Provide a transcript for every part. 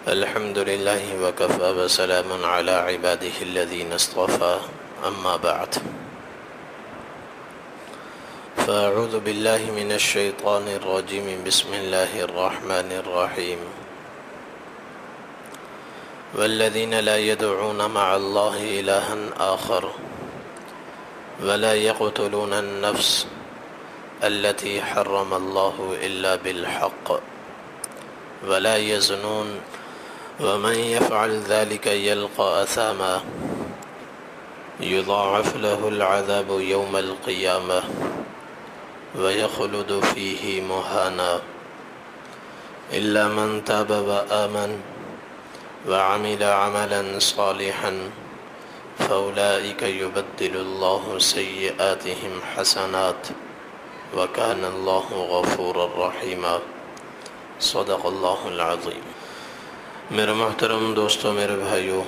الحمد لله وكفى وسلام على عباده الذين اصطفى أما بعد فأعوذ بالله من الشيطان الرجيم بسم الله الرحمن الرحيم والذين لا يدعون مع الله إلها آخر ولا يقتلون النفس التي حرم الله إلا بالحق ولا يزنون ومن يفعل ذلك يلقى أثاما يضاعف له العذاب يوم القيامة ويخلد فيه مهانا إلا من تاب وآمن وعمل عملا صالحا فأولئك يبدل الله سيئاتهم حسنات وكان الله غفورا رحيما صدق اللہ العظیم۔ میرے محترم دوستوں، میرے بھائیوں،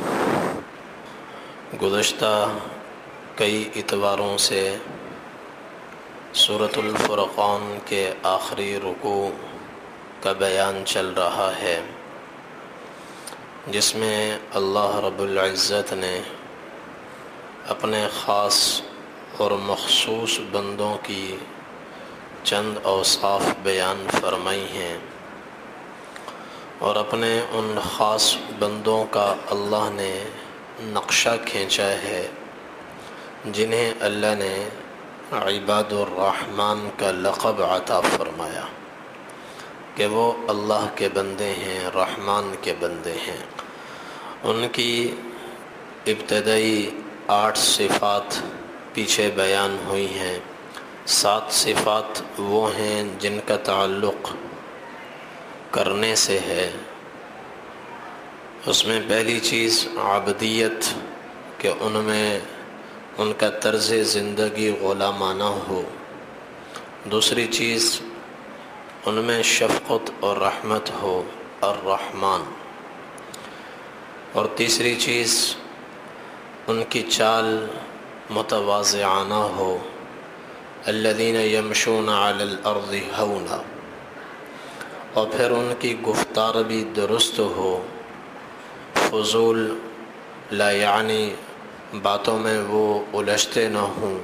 گزشتہ کئی اتواروں سے سورۃ الفرقان کے آخری رکوع کا بیان چل رہا ہے، جس میں اللہ رب العزت نے اپنے خاص اور مخصوص بندوں کی چند اوصاف بیان فرمائی ہیں، اور اپنے ان خاص بندوں کا اللہ نے نقشہ کھینچا ہے جنہیں اللہ نے عباد الرحمن کا لقب عطا فرمایا کہ وہ اللہ کے بندے ہیں، رحمان کے بندے ہیں۔ ان کی ابتدائی 8 صفات پیچھے بیان ہوئی ہیں۔ 7 صفات وہ ہیں جن کا تعلق کرنے سے ہے۔ اس میں پہلی چیز عبدیت، کہ ان میں ان کا طرز زندگی غلامانہ ہو۔ دوسری چیز ان میں شفقت اور رحمت ہو، الرحمن۔ اور تیسری چیز ان کی چال متواضعانہ ہو، الذین یمشون علی الارض ہونا۔ اور پھر ان کی گفتار بھی درست ہو، فضول لا یعنی باتوں میں وہ الجھتے نہ ہوں۔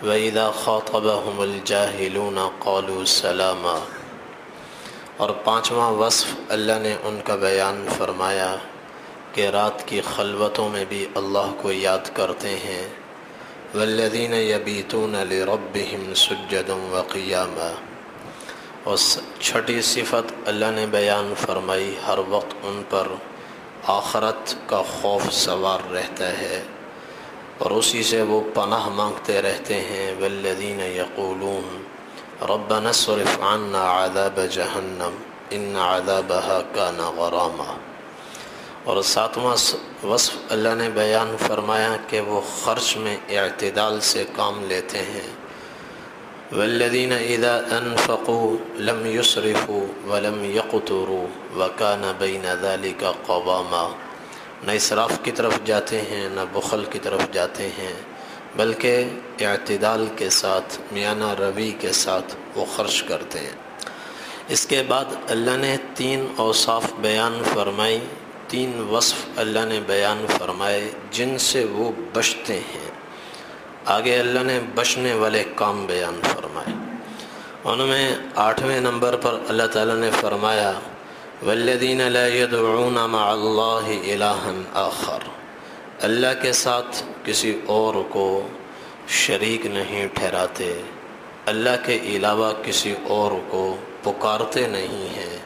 وَإِذَا خَاطَبَهُمُ الْجَاهِلُونَ قَالُوا سَلَامًا۔ اور 5واں وصف اللہ نے ان کا بیان فرمایا کہ رات کی خلوتوں میں بھی اللہ کو یاد کرتے ہیں۔ وَالَّذِينَ يَبِيتُونَ لِرَبِّهِمْ سُجَّدًا وَقِيَامًا۔ اور 6ٹھی صفت اللہ نے بیان فرمائی، ہر وقت ان پر آخرت کا خوف سوار رہتا ہے اور اسی سے وہ پناہ مانگتے رہتے ہیں۔ والذین یقولون ربنا اصرف عنا عذاب جہنم ان عذابها کان غراما۔ اور 7واں وصف اللہ نے بیان فرمایا کہ وہ خرچ میں اعتدال سے کام لیتے ہیں۔ والذین اذا انفقوا لم يسرفوا ولم يقتروا وكان بین ذلک قواما۔ نہ اسراف کی طرف جاتے ہیں، نہ بخل کی طرف جاتے ہیں، بلکہ اعتدال کے ساتھ، میانہ روی کے ساتھ وہ خرچ کرتے ہیں۔ اس کے بعد اللہ نے 3 اوصاف بیان فرمائی، 3 وصف اللہ نے بیان فرمائے جن سے وہ بچتے ہیں۔ آگے اللہ نے بچنے والے کام بیان فرمائے، ان میں 8ویں نمبر پر اللہ تعالیٰ نے فرمایا والذین لا يدعون مع اللہ الہا آخر۔ اللہ کے ساتھ کسی اور کو شریک نہیں ٹھہراتے، اللہ کے علاوہ کسی اور کو پکارتے نہیں ہیں،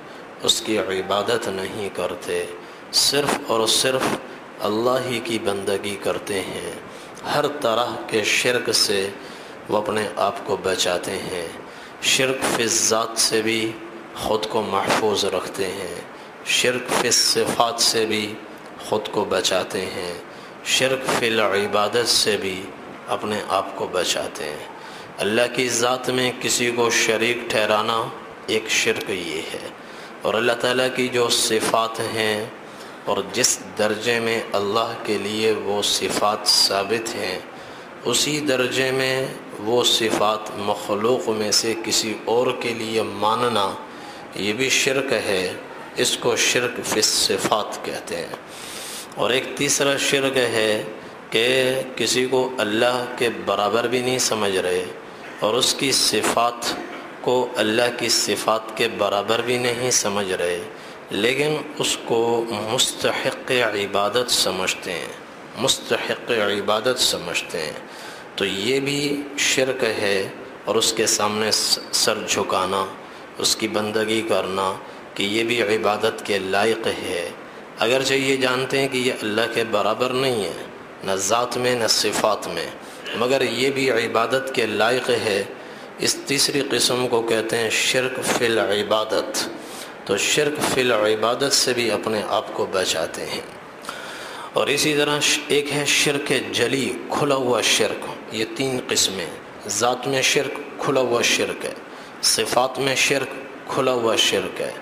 اس کی عبادت نہیں کرتے، صرف اور صرف اللہ ہی کی بندگی کرتے ہیں۔ ہر طرح کے شرک سے وہ اپنے آپ کو بچاتے ہیں، شرک فی الذات سے بھی خود کو محفوظ رکھتے ہیں، شرک فی الصفات سے بھی خود کو بچاتے ہیں، شرک فی العبادت سے بھی اپنے آپ کو بچاتے ہیں۔ اللہ کی ذات میں کسی کو شریک ٹھہرانا ایک شرک یہ ہے، اور اللہ تعالیٰ کی جو صفات ہیں اور جس درجے میں اللہ کے لیے وہ صفات ثابت ہیں، اسی درجے میں وہ صفات مخلوق میں سے کسی اور کے لیے ماننا یہ بھی شرک ہے، اس کو شرک فی الصفات کہتے ہیں۔ اور ایک تیسرا شرک ہے کہ کسی کو اللہ کے برابر بھی نہیں سمجھ رہے اور اس کی صفات کو اللہ کی صفات کے برابر بھی نہیں سمجھ رہے، لیکن اس کو مستحق عبادت سمجھتے ہیں، مستحق عبادت سمجھتے ہیں، تو یہ بھی شرک ہے۔ اور اس کے سامنے سر جھکانا، اس کی بندگی کرنا کہ یہ بھی عبادت کے لائق ہے، اگرچہ یہ جانتے ہیں کہ یہ اللہ کے برابر نہیں ہے، نہ ذات میں نہ صفات میں، مگر یہ بھی عبادت کے لائق ہے۔ اس تیسری قسم کو کہتے ہیں شرک فی العبادت۔ تو شرک فی العبادت سے بھی اپنے آپ کو بچاتے ہیں۔ اور اسی طرح ایک ہے شرک جلی، کھلا ہوا شرک۔ یہ تین قسمیں، ذات میں شرک کھلا ہوا شرک ہے، صفات میں شرک کھلا ہوا شرک ہے،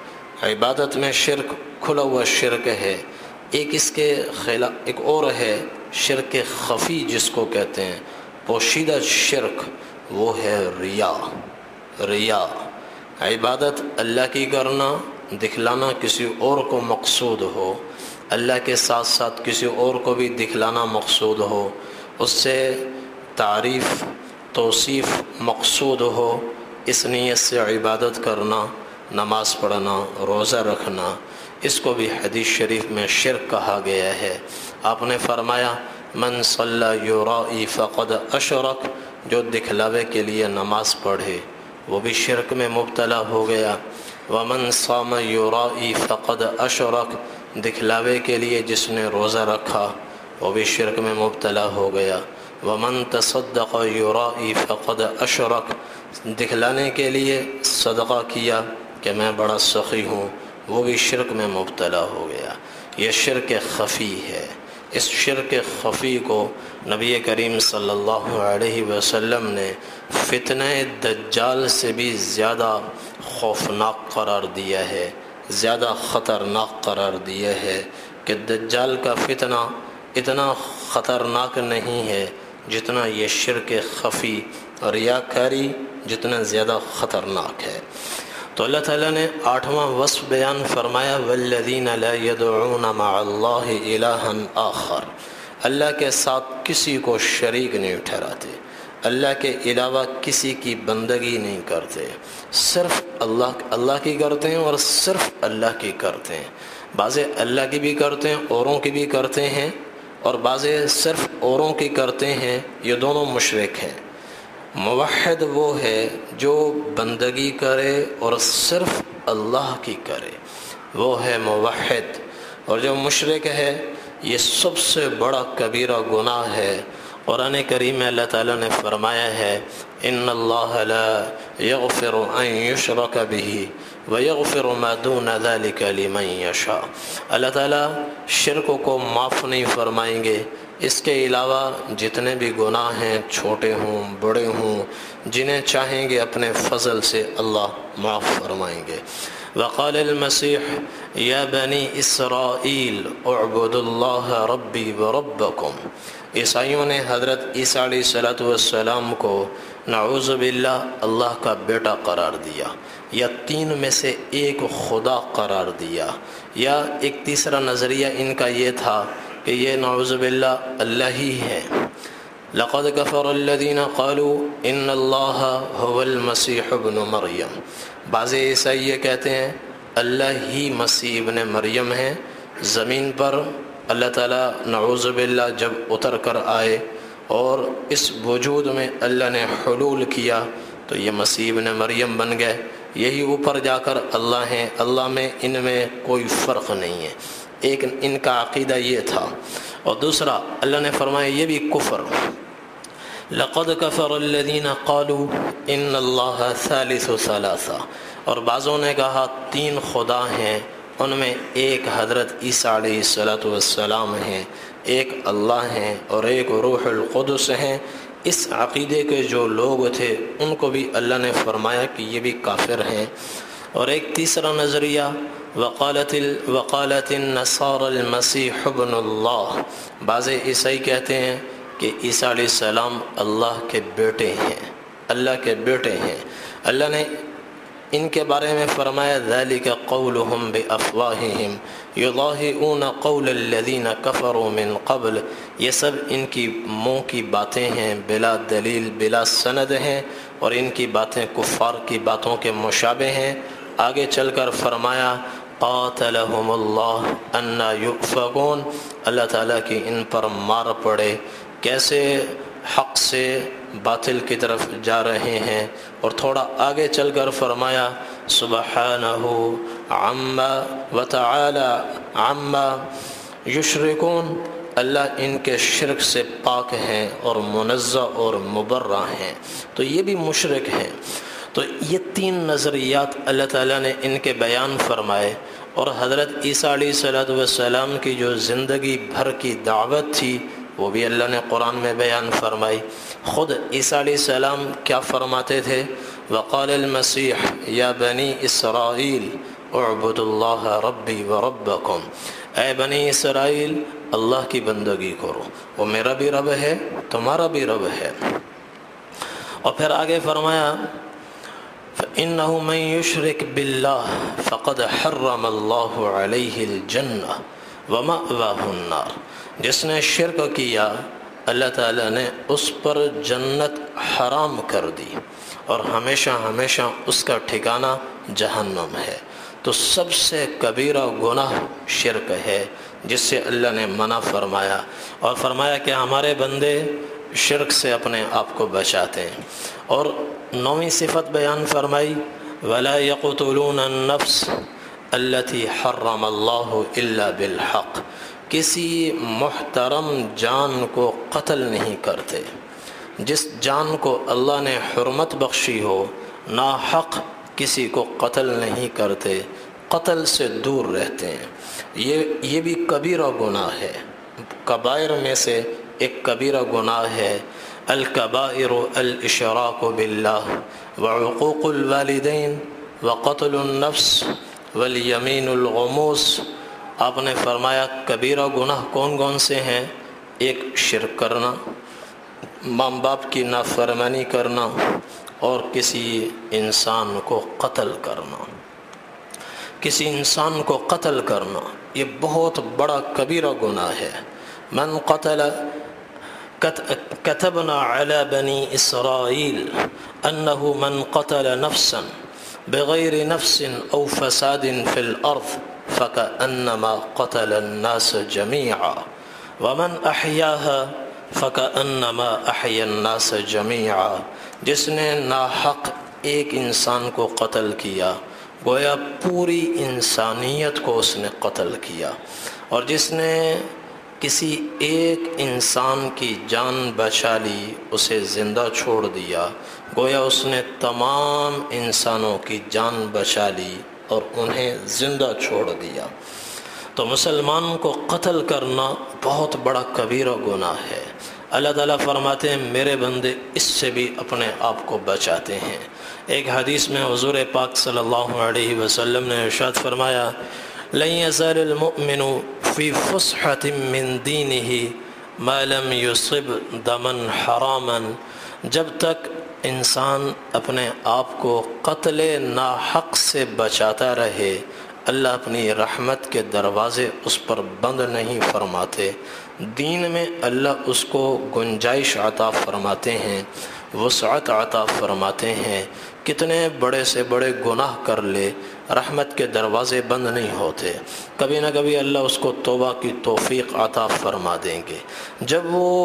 عبادت میں شرک کھلا ہوا شرک ہے۔ ایک اس کے خلاف ایک اور ہے شرک خفی، جس کو کہتے ہیں پوشیدہ شرک، وہ ہے ریا۔ عبادت اللہ کی کرنا، دکھلانا کسی اور کو مقصود ہو، اللہ کے ساتھ ساتھ کسی اور کو بھی دکھلانا مقصود ہو، اس سے تعریف توصیف مقصود ہو، اس نیت سے عبادت کرنا، نماز پڑھنا، روزہ رکھنا، اس کو بھی حدیث شریف میں شرک کہا گیا ہے۔ آپ نے فرمایا من صلی یرائی فقد اشرک، جو دکھلاوے کے لیے نماز پڑھے وہ بھی شرک میں مبتلا ہو گیا۔ ومن صام یرائی فقد اشرک، دکھلاوے کے لیے جس نے روزہ رکھا وہ بھی شرک میں مبتلا ہو گیا۔ ومن تصدق یرائی فقد اشرک، دکھلانے کے لیے صدقہ کیا کہ میں بڑا سخی ہوں، وہ بھی شرک میں مبتلا ہو گیا۔ یہ شرک خفی ہے۔ اس شرک خفی کو نبی کریم صلی اللہ علیہ وسلم نے فتنہ دجال سے بھی زیادہ خوفناک قرار دیا ہے، زیادہ خطرناک قرار دیا ہے کہ دجال کا فتنہ اتنا خطرناک نہیں ہے جتنا یہ شرک خفی اور ریاکاری جتنا زیادہ خطرناک ہے۔ تو اللہ تعالیٰ نے 8واں وصف بیان فرمایا والذین لا يدعون مع اللہ الہا آخر، اللہ کے ساتھ کسی کو شریک نہیں ٹھہراتے، اللہ کے علاوہ کسی کی بندگی نہیں کرتے، صرف اللہ کی کرتے ہیں اور صرف اللہ کی کرتے ہیں۔ بعضے اللہ کی بھی کرتے ہیں، اوروں کی بھی کرتے ہیں، اور بعضے صرف اوروں کی کرتے ہیں، یہ دونوں مشرک ہیں۔ موحد وہ ہے جو بندگی کرے اور صرف اللہ کی کرے، وہ ہے موحد۔ اور جو مشرک ہے یہ سب سے بڑا کبیرہ گناہ ہے۔ قرآن کریم میں اللہ تعالیٰ نے فرمایا ہے ان اللہ لا یغفر ان یشرک بہ ویغفر ما دون ذلک لمن یشاء، اللہ تعالیٰ شرک کو معاف نہیں فرمائیں گے، اس کے علاوہ جتنے بھی گناہ ہیں، چھوٹے ہوں بڑے ہوں، جنہیں چاہیں گے اپنے فضل سے اللہ معاف فرمائیں گے۔ وقال المسیح یا بنی اسرائیل اعبدوا اللہ ربی وربکم، عیسائیوں نے حضرت عیسیٰ علیہ السلام کو نعوذ باللہ اللہ کا بیٹا قرار دیا، یا تین میں سے ایک خدا قرار دیا، یا ایک تیسرا نظریہ ان کا یہ تھا کہ یہ نعوذ باللہ اللہ ہی ہے۔ لقد کفر الذین قالوا ان اللہ هو المسیح ابن مریم، بعض عیسائی یہ کہتے ہیں اللہ ہی مسیح ابن مریم ہے۔ زمین پر اللہ تعالیٰ نعوذ باللہ جب اتر کر آئے اور اس وجود میں اللہ نے حلول کیا تو یہ مسیح ابن مریم بن گئے، یہی اوپر جا کر اللہ ہیں، اللہ میں ان میں کوئی فرق نہیں ہے۔ ایک ان کا عقیدہ یہ تھا، اور دوسرا اللہ نے فرمایا یہ بھی کفر، لقد کفر الذین قالوا ان اللہ ثالث ثلاثہ، اور بعضوں نے کہا تین خدا ہیں، ان میں ایک حضرت عیسیٰ علیہ السلام ہیں، ایک اللہ ہیں اور ایک روح القدس ہیں۔ اس عقیدے کے جو لوگ تھے ان کو بھی اللہ نے فرمایا کہ یہ بھی کافر ہیں۔ اور ایک تیسرا نظریہ وقالت النصارى المسیح ابن اللہ، بعض عیسائی کہتے ہیں کہ عیسیٰ علیہ السلام اللہ کے بیٹے ہیں، اللہ کے بیٹے ہیں۔ اللہ نے ان کے بارے میں فرمایا ذالک قولہم بافواہہم یضاہئون قول الذین کفروا من قبل، یہ سب ان کی منہ کی باتیں ہیں، بلا دلیل بلا سند ہیں، اور ان کی باتیں کفار کی باتوں کے مشابہ ہیں۔ آگے چل کر فرمایا قاتلہم اللہ انا یؤفکون، اللہ تعالیٰ کی ان پر مار پڑے، کیسے حق سے باطل کی طرف جا رہے ہیں۔ اور تھوڑا آگے چل کر فرمایا سبحانہ عما وتعالی عما یشرکون، اللہ ان کے شرک سے پاک ہیں اور منزہ اور مبرہ ہیں، تو یہ بھی مشرک ہیں۔ تو یہ تین نظریات اللہ تعالیٰ نے ان کے بیان فرمائے، اور حضرت عیسیٰ علیہ السلام کی جو زندگی بھر کی دعوت تھی وہ بھی اللہ نے قرآن میں بیان فرمائی۔ خود عیسیٰ علیہ السلام کیا فرماتے تھے؟ وقال المسیح یا بنی اسرائیل اعبدوا اللہ ربی وربکم، اے بنی اسرائیل اللہ کی بندگی کرو، وہ میرا بھی رب ہے تمہارا بھی رب ہے۔ اور پھر آگے فرمایا فَإِنَّهُ مَن يُشْرِكْ بِاللَّهِ فَقَدْ حَرَّمَ اللَّهُ عَلَيْهِ الْجَنَّةَ وَمَأْوَاهُ النَّارُ، جس نے شرک کیا اللہ تعالیٰ نے اس پر جنت حرام کر دی اور ہمیشہ ہمیشہ اس کا ٹھکانہ جہنم ہے۔ تو سب سے کبیرہ گناہ شرک ہے جس سے اللہ نے منع فرمایا، اور فرمایا کہ ہمارے بندے شرک سے اپنے آپ کو بچاتے ہیں۔ اور 9ویں صفت بیان فرمائی وَلَا يَقْتُلُونَ النَّفْسَ الَّتِي حَرَّمَ اللَّهُ إِلَّا بِالْحَقِّ، کسی محترم جان کو قتل نہیں کرتے، جس جان کو اللہ نے حرمت بخشی ہو، ناحق کسی کو قتل نہیں کرتے، قتل سے دور رہتے ہیں۔ یہ بھی کبیرہ گناہ ہے، کبائر میں سے ایک کبیرہ گناہ ہے۔ الکبائر الاشراک باللہ وعقوق الوالدین وقتل النفس والیمین الغموس۔ آپ نے فرمایا کبیرہ گناہ کون کون سے ہیں؟ ایک شرک کرنا، ماں باپ کی نافرمانی کرنا، اور کسی انسان کو قتل کرنا۔ کسی انسان کو قتل کرنا یہ بہت بڑا کبیرہ گناہ ہے۔ من قتل كتبنا على بني إسرائيل أنه من قتل نفسا بغير نفس أو فساد في الأرض فكأنما قتل الناس جميعا ومن أحياها فكأنما أحيا الناس جميعا، جس نے ناحق ایک انسان کو قتل کیا گویا پوری انسانیت کو اس نے قتل کیا، اور جس نے کسی ایک انسان کی جان بچا لی، اسے زندہ چھوڑ دیا، گویا اس نے تمام انسانوں کی جان بچا لی اور انہیں زندہ چھوڑ دیا۔ تو مسلمان کو قتل کرنا بہت بڑا کبیرہ گناہ ہے۔ اللہ تعالیٰ فرماتے ہیں میرے بندے اس سے بھی اپنے آپ کو بچاتے ہیں۔ ایک حدیث میں حضور پاک صلی اللہ علیہ وسلم نے ارشاد فرمایا لن يزال المؤمن في فسحة من دينه ما لم يصب دما حراما، جب تک انسان اپنے آپ کو قتل ناحق سے بچاتا رہے اللہ اپنی رحمت کے دروازے اس پر بند نہیں فرماتے۔ دین میں اللہ اس کو گنجائش عطا فرماتے ہیں، وسعت عطا فرماتے ہیں۔ کتنے بڑے سے بڑے گناہ کر لے رحمت کے دروازے بند نہیں ہوتے، کبھی نہ کبھی اللہ اس کو توبہ کی توفیق عطا فرما دیں گے۔ جب وہ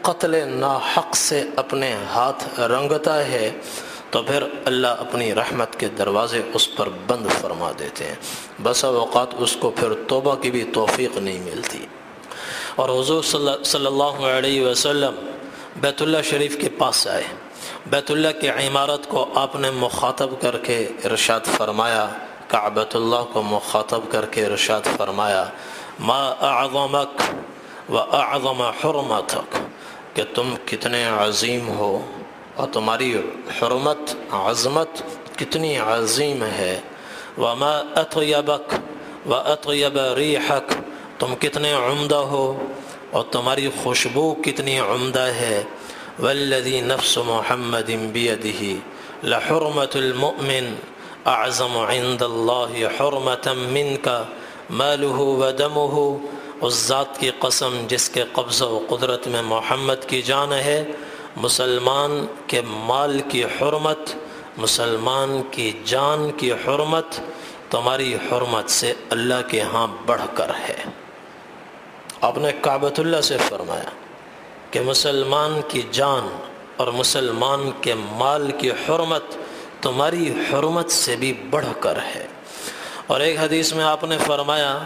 قتل ناحق سے اپنے ہاتھ رنگتا ہے تو پھر اللہ اپنی رحمت کے دروازے اس پر بند فرما دیتے ہیں، بس اوقات اس کو پھر توبہ کی بھی توفیق نہیں ملتی۔ اور حضور صلی اللہ علیہ وسلم بیت اللہ شریف کے پاس آئے، بیت اللہ کی عمارت کو آپ نے مخاطب کر کے ارشاد فرمایا، کعبۃ اللہ کو مخاطب کر کے ارشاد فرمایا ما اعظمک و اعظم حرمتک، کہ تم کتنے عظیم ہو اور تمہاری حرمت عظمت کتنی عظیم ہے، وما اطیبک و اطیب ریحک، تم کتنے عمدہ ہو اور تمہاری خوشبو کتنی عمدہ ہے، والذی نفس محمد بیدہ لحرمت المؤمن اعظم عند اللہ حرمۃ منک مالہ و دمہ، اس ذات کی قسم جس کے قبضہ و قدرت میں محمد کی جان ہے، مسلمان کے مال کی حرمت، مسلمان کی جان کی حرمت تمہاری حرمت سے اللہ کے ہاں بڑھ کر ہے۔ آپ نے کعبۃ اللہ سے فرمایا کہ مسلمان کی جان اور مسلمان کے مال کی حرمت تمہاری حرمت سے بھی بڑھ کر ہے۔ اور ایک حدیث میں آپ نے فرمایا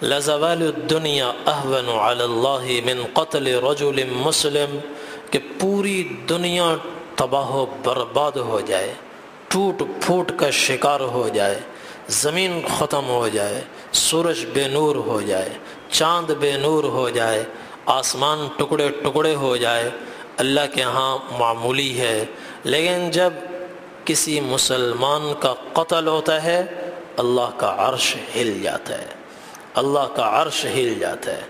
لَزَوَالُ الدُّنْيَا أَهْوَنُ عَلَى اللَّهِ مِنْ قَتْلِ رَجُلٍ مسلم، کہ پوری دنیا تباہ و برباد ہو جائے، ٹوٹ پھوٹ کا شکار ہو جائے، زمین ختم ہو جائے، سورج بے نور ہو جائے، چاند بے نور ہو جائے، آسمان ٹکڑے ٹکڑے ہو جائے، اللہ کے ہاں معمولی ہے، لیکن جب کسی مسلمان کا قتل ہوتا ہے اللہ کا عرش ہل جاتا ہے، اللہ کا عرش ہل جاتا ہے۔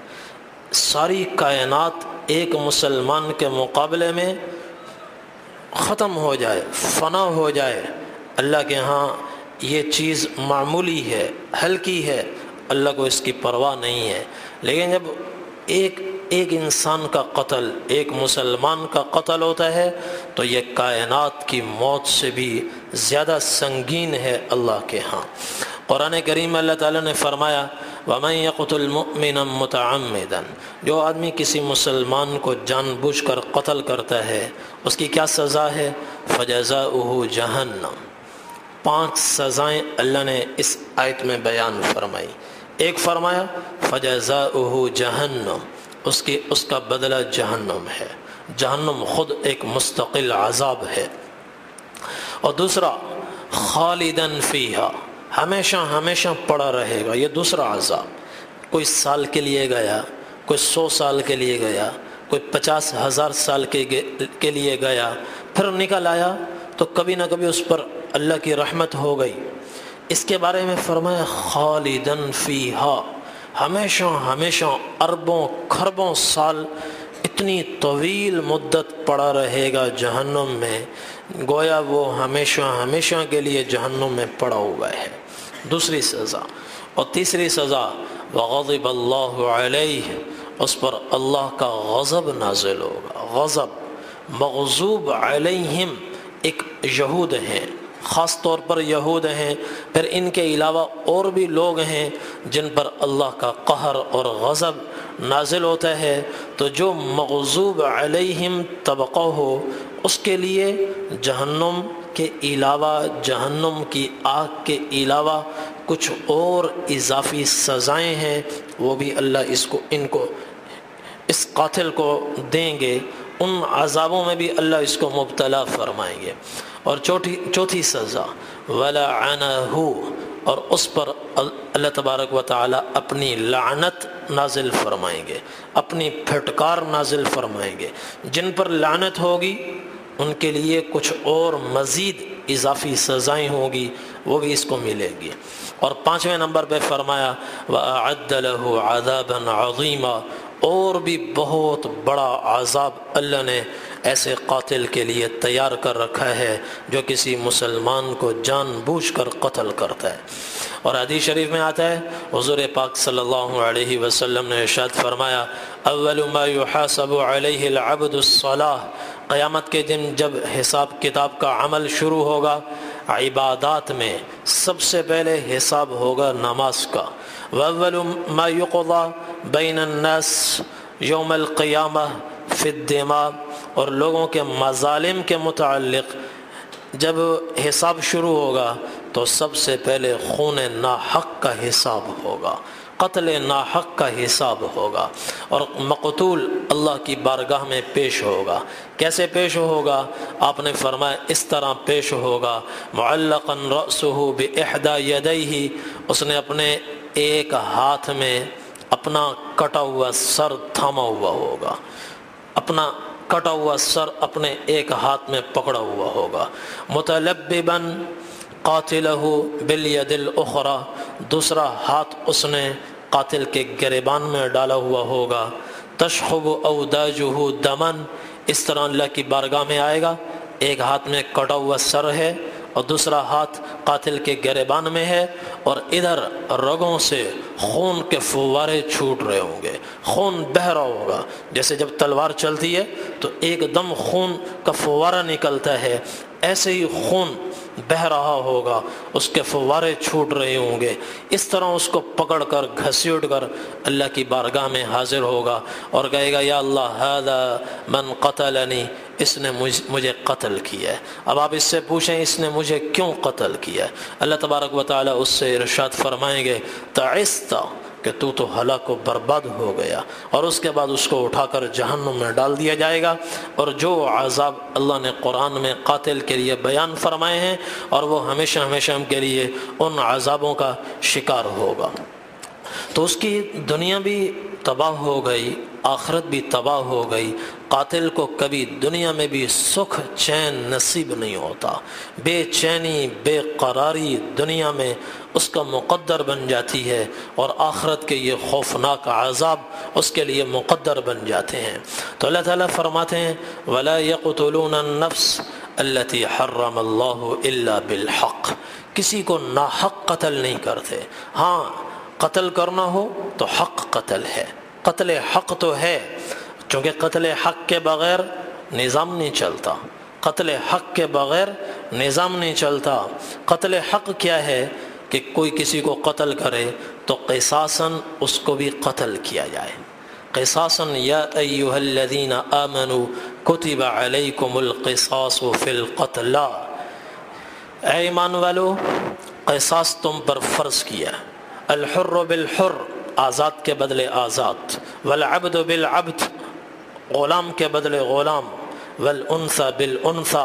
ساری کائنات ایک مسلمان کے مقابلے میں ختم ہو جائے، فنا ہو جائے، اللہ کے ہاں یہ چیز معمولی ہے، ہلکی ہے، اللہ کو اس کی پرواہ نہیں ہے۔ لیکن جب ایک انسان کا قتل، ایک مسلمان کا قتل ہوتا ہے تو یہ کائنات کی موت سے بھی زیادہ سنگین ہے اللہ کے ہاں۔ قرآن کریم اللہ تعالیٰ نے فرمایا وَمَن يَقْتُلْ مُؤْمِنًا مُتَعَمِّدًا، جو آدمی کسی مسلمان کو جان بوجھ کر قتل کرتا ہے اس کی کیا سزا ہے؟ فَجَزَاؤُهُ جَهَنَّمَ، 5 سزائیں اللہ نے اس آیت میں بیان فرمائی۔ ایک فرمایا فَجَزَاؤُهُ جَهَنَّمَ، اس کا بدلہ جہنم ہے، جہنم خود ایک مستقل عذاب ہے۔ اور دوسرا خالداً فیہا، ہمیشہ ہمیشہ پڑا رہے گا، یہ دوسرا عذاب۔ کوئی سال کے لیے گیا، کوئی 100 سال کے لیے گیا، کوئی 50,000 سال کے لیے گیا، پھر نکل آیا تو کبھی نہ کبھی اس پر اللہ کی رحمت ہو گئی۔ اس کے بارے میں فرمایا خالداً فیہا، ہمیشہ ہمیشہ اربوں کھربوں سال اتنی طویل مدت پڑا رہے گا جہنم میں، گویا وہ ہمیشہ ہمیشہ کے لیے جہنم میں پڑا ہوا ہے، دوسری سزا۔ اور تیسری سزا وغضب اللہ علیہ، اس پر اللہ کا غضب نازل ہوگا۔ غضب، مغضوب علیہم ایک یہود ہیں، خاص طور پر یہود ہیں، پھر ان کے علاوہ اور بھی لوگ ہیں جن پر اللہ کا قہر اور غضب نازل ہوتا ہے۔ تو جو مغضوب علیہم طبقہ ہو اس کے لیے جہنم کے علاوہ، جہنم کی آگ کے علاوہ کچھ اور اضافی سزائیں ہیں، وہ بھی اللہ اس قاتل کو دیں گے، ان عذابوں میں بھی اللہ اس کو مبتلا فرمائیں گے۔ اور چوتھی سزا وَلَعَنَهُ، اور اس پر اللہ تبارک و تعالی اپنی لعنت نازل فرمائیں گے، اپنی پھٹکار نازل فرمائیں گے۔ جن پر لعنت ہوگی ان کے لیے کچھ اور مزید اضافی سزائیں ہوں گی، وہ بھی اس کو ملے گی۔ اور 5ویں نمبر پہ فرمایا وَأَعَدَّ لَهُ عَذَابًا عَظِيمًا، اور بھی بہت بڑا عذاب اللہ نے ایسے قاتل کے لیے تیار کر رکھا ہے جو کسی مسلمان کو جان بوجھ کر قتل کرتا ہے۔ اور حدیث شریف میں آتا ہے حضور پاک صلی اللہ علیہ وسلم نے ارشاد فرمایا اول ما يحاسب علیہ العبد الصلاۃ، قیامت کے دن جب حساب کتاب کا عمل شروع ہوگا، عبادات میں سب سے پہلے حساب ہوگا نماز کا۔ واول ما يقضى بین الناس یوم القیامہ فی الدماء، اور لوگوں کے مظالم کے متعلق جب حساب شروع ہوگا تو سب سے پہلے خون ناحق کا حساب ہوگا، قتل ناحق کا حساب ہوگا، اور مقتول اللہ کی بارگاہ میں پیش ہوگا۔ کیسے پیش ہوگا؟ آپ نے فرمایا اس طرح پیش ہوگا معلقا رأسہ بإحدى یدیہ، اس نے اپنے ایک ہاتھ میں اپنا کٹا ہوا سر تھاما ہوا ہوگا، اپنا کٹا ہوا سر اپنے ایک ہاتھ میں پکڑا ہوا ہوگا۔ متلببا قاتلہ بالید الاخری، دوسرا ہاتھ اس نے قاتل کے گریبان میں ڈالا ہوا ہوگا۔ تشخب اوداجہ دما، اس طرح اللہ کی بارگاہ میں آئے گا، ایک ہاتھ میں کٹا ہوا سر ہے اور دوسرا ہاتھ قاتل کے گریبان میں ہے، اور ادھر رگوں سے خون کے فوارے چھوٹ رہے ہوں گے، خون بہہ رہا ہوگا۔ جیسے جب تلوار چلتی ہے تو ایک دم خون کا فوارہ نکلتا ہے، ایسے ہی خون بہہ رہا ہوگا، اس کے فوارے چھوٹ رہے ہوں گے۔ اس طرح اس کو پکڑ کر گھسیٹ کر اللہ کی بارگاہ میں حاضر ہوگا اور کہے گا یا اللہ ھذا من قتلنی، اس نے مجھے قتل کیا ہے۔ اب آپ اس سے پوچھیں اس نے مجھے کیوں قتل کیا ہے؟ اللہ تبارک و تعالیٰ اس سے ارشاد فرمائیں گے تعست، کہ تو ہلاک و برباد ہو گیا، اور اس کے بعد اس کو اٹھا کر جہنم میں ڈال دیا جائے گا۔ اور جو عذاب اللہ نے قرآن میں قاتل کے لیے بیان فرمائے ہیں، اور وہ ہمیشہ ہمیشہ کے لیے ان عذابوں کا شکار ہوگا۔ تو اس کی دنیا بھی تباہ ہو گئی، آخرت بھی تباہ ہو گئی۔ قاتل کو کبھی دنیا میں بھی سکھ چین نصیب نہیں ہوتا، بے چینی بے قراری دنیا میں اس کا مقدر بن جاتی ہے، اور آخرت کے یہ خوفناک عذاب اس کے لیے مقدر بن جاتے ہیں۔ تو اللہ تعالیٰ فرماتے ہیں وَلَا يَقْتُلُونَ النَّفْسَ الَّتِي حَرَّمَ اللَّهُ إِلَّا بِالْحَقِّ، کسی کو ناحق قتل نہیں کرتے۔ ہاں قتل کرنا ہو تو حق قتل ہے، قتل حق تو ہے، چونکہ قتل حق کے بغیر نظام نہیں چلتا، قتل حق کے بغیر نظام نہیں چلتا۔ قتل حق کیا ہے کہ کوئی کسی کو قتل کرے تو قصاصاً اس کو بھی قتل کیا جائے۔ قصاصاً یا ایھا الذین آمنوا کتب علیکم القصاص فی القتلی، اے ایمان والو قصاص تم پر فرض کیا، الحر بالحر، آزاد کے بدلے آزاد، والعبد بالعبد، غلام کے بدلے غلام، والانثى بالانثى،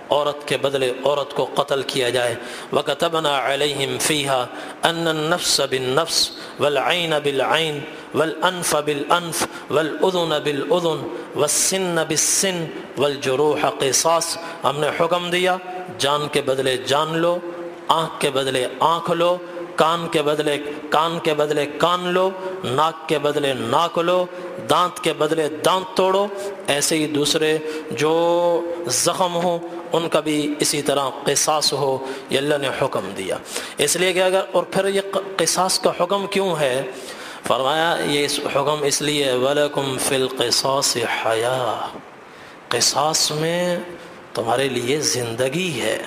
عورت کے بدلے عورت کو قتل کیا جائے۔ وَكَتَبْنَا عَلَيْهِمْ فِيهَا أَنَّ النَّفْسَ بِالنَّفْسِ وَالْعَيْنَ بِالْعَيْنِ وَالْأَنْفَ بِالْأَنْفِ وَالْأُذُنَ بِالْأُذُنِ وَالسِّنَّ بِالسِّنِّ وَالْجُرُوحَ قِصَاص، ہم نے حکم دیا جان کے بدلے جان لو، آنکھ کے بدلے آنکھ لو، کان کے بدلے کان لو، ناک کے بدلے ناک لو، دانت کے بدلے دانت توڑو۔ ایسے ہی دوسرے جو زخم ہو ان کا بھی اسی طرح قصاص ہو، یہ اللہ نے حکم دیا۔ اس لیے کہ اگر، اور پھر یہ قصاص کا حکم کیوں ہے؟ فرمایا یہ حکم اس لیے وَلَكُمْ فِي الْقِصَاصِ حَيَاةٌ، قصاص میں تمہارے لیے زندگی ہے،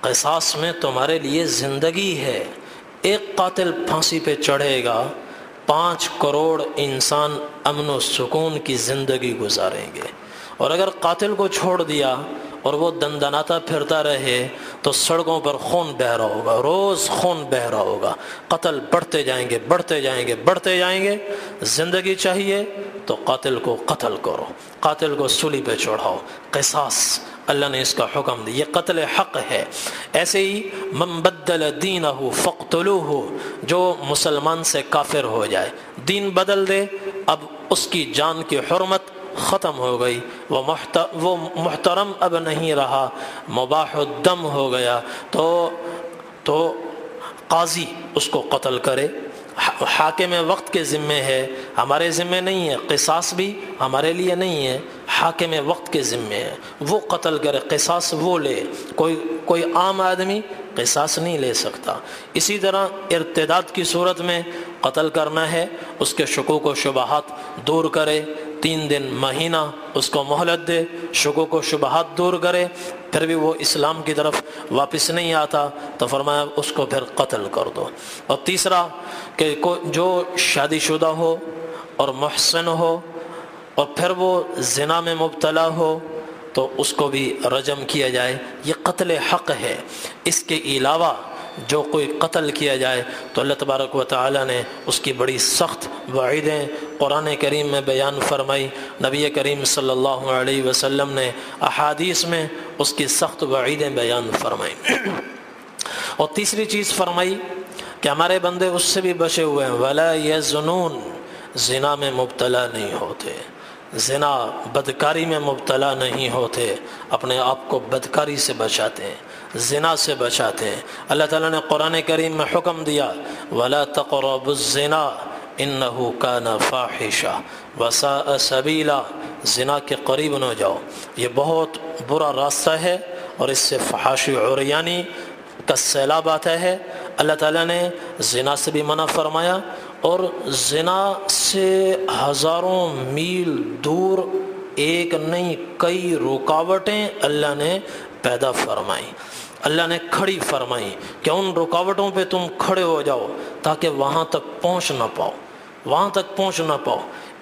قصاص میں تمہارے لیے زندگی ہے۔ ایک قاتل پھانسی پہ چڑھے گا، 5 کروڑ انسان امن و سکون کی زندگی گزاریں گے، اور اگر قاتل کو چھوڑ دیا اور وہ دندناتا پھرتا رہے تو سڑکوں پر خون بہہ رہا ہوگا، روز خون بہہ رہا ہوگا، قتل بڑھتے جائیں گے بڑھتے جائیں گے بڑھتے جائیں گے۔ زندگی چاہیے تو قاتل کو قتل کرو، قاتل کو سولی پہ چڑھاؤ، قصاص اللہ نے اس کا حکم دیا، یہ قتل حق ہے۔ ایسے ہی من بدل دینہ فاقتلوہ، جو مسلمان سے کافر ہو جائے، دین بدل دے، اب اس کی جان کی حرمت ختم ہو گئی، وہ محترم اب نہیں رہا، مباح الدم ہو گیا، تو قاضی اس کو قتل کرے۔ حاکم وقت کے ذمے ہے، ہمارے ذمے نہیں ہے، قصاص بھی ہمارے لیے نہیں ہے، حاکم وقت کے ذمے ہے، وہ قتل کرے، قصاص وہ لے، کوئی عام آدمی قصاص نہیں لے سکتا۔ اسی طرح ارتداد کی صورت میں قتل کرنا ہے، اس کے شکوک و شبہات دور کرے، 3 دن مہینہ اس کو مہلت دے، شکوک و شبہات دور کرے، پھر بھی وہ اسلام کی طرف واپس نہیں آتا تو فرمایا اس کو پھر قتل کر دو۔ اور تیسرا کہ جو شادی شدہ ہو اور محسن ہو اور پھر وہ زنا میں مبتلا ہو تو اس کو بھی رجم کیا جائے، یہ قتل حق ہے۔ اس کے علاوہ جو کوئی قتل کیا جائے تو اللہ تبارک و تعالی نے اس کی بڑی سخت وعیدیں قرآن کریم میں بیان فرمائی، نبی کریم صلی اللہ علیہ وسلم نے احادیث میں اس کی سخت وعیدیں بیان فرمائی۔ اور تیسری چیز فرمائی کہ ہمارے بندے اس سے بھی بچے ہوئے ہیں، وَلَا يَزْنُونَ، زنا میں مبتلا نہیں ہوتے، زنا بدکاری میں مبتلا نہیں ہوتے، اپنے آپ کو بدکاری سے بچاتے ہیں، زنا سے بچاتے ہیں۔ اللہ تعالیٰ نے قرآن کریم میں حکم دیا وَلَا تَقْرَبُوا الزِّنَا إِنَّهُ كَانَ فَاحِشًا وَسَاءَ سَبِيلًا، زنا کے قریب نہ جاؤ، یہ بہت برا راستہ ہے اور اس سے فحاشی عریانی کا سیلاب آتا ہے۔ اللہ تعالیٰ نے زنا سے بھی منع فرمایا، اور زنا سے ہزاروں میل دور ایک نہیں کئی رکاوٹیں اللہ نے پیدا فرمائی، اللہ نے کھڑی فرمائی کہ ان رکاوٹوں پہ تم کھڑے ہو جاؤ تاکہ وہاں تک پہنچ نہ پاؤ، وہاں تک پہنچ نہ پاؤ۔